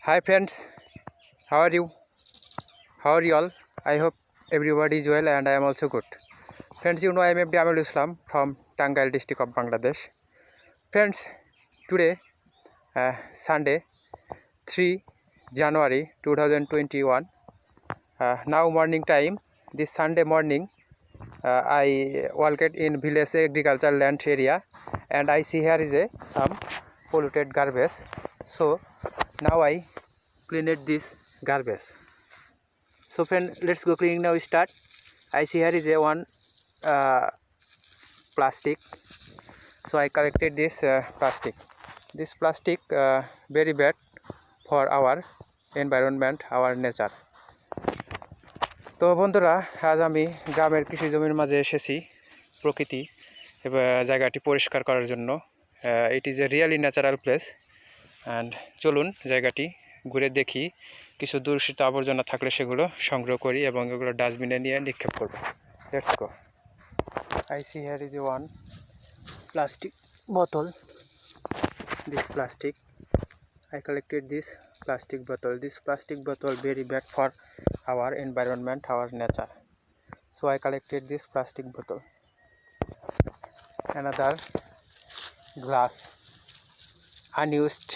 Hi friends, how are you? How are you all? I hope everybody is well and I am also good. Friends, you know I am MD Amul Islam from Tangail district of Bangladesh. Friends, today Sunday 3 January 2021, now morning time. This Sunday morning I walked in village agricultural land area and I see here is some polluted garbage. So now I cleaned this garbage. So friend, let's go cleaning now. Start. I see here is a one plastic. So I collected this plastic. This plastic very bad for our environment, our nature. তো বন্ধুরা, আজ আমি গ্রামের কৃষি জমির মাঝে এসেছি প্রকৃতি এবং জায়গাটি পরিষ্কার করার জন্য। It is a really natural place and চলুন জায়গাটি ঘুরে দেখি। কিছু দূষিত আবর্জনা থাকলে সেগুলো সংগ্রহ করি এবং এগুলো ডাস্টবিনে নিয়ে নিক্ষেপ করব। Let's go. I see here is one plastic bottle. This plastic, I collected this plastic bottle. This plastic bottle very bad for our environment, our nature. So I collected this plastic bottle. Another glass, unused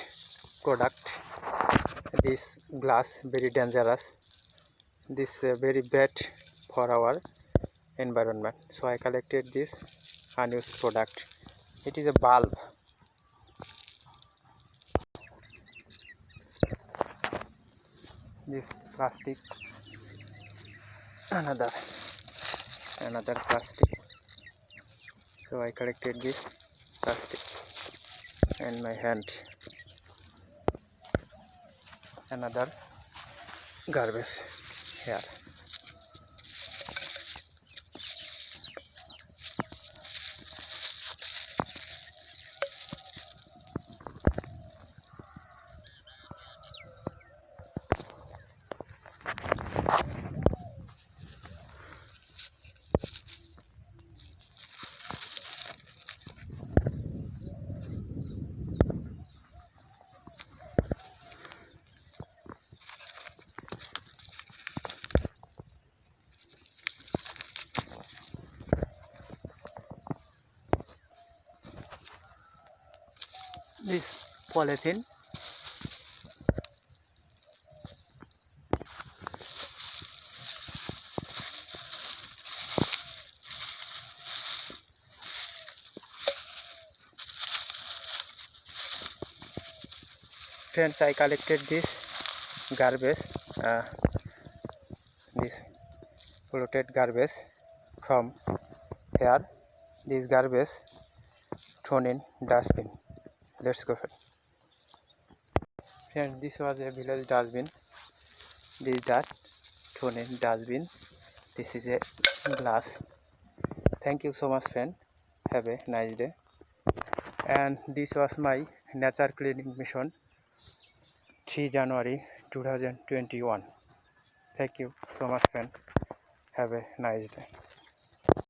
product. This glass very dangerous. This very bad for our environment. So I collected this unused product. It is a bulb. This plastic, another plastic. So I collected this plastic in my hand. Another garbage here. This polythene, friends, I collected this garbage, this polluted garbage from here. This garbage thrown in dustbin. Let's go. Friends, this was a village dustbin. This dust thrown in dustbin. This is a glass. Thank you so much, friend. Have a nice day. And this was my nature cleaning mission, 3 January 2021. Thank you so much, friend. Have a nice day.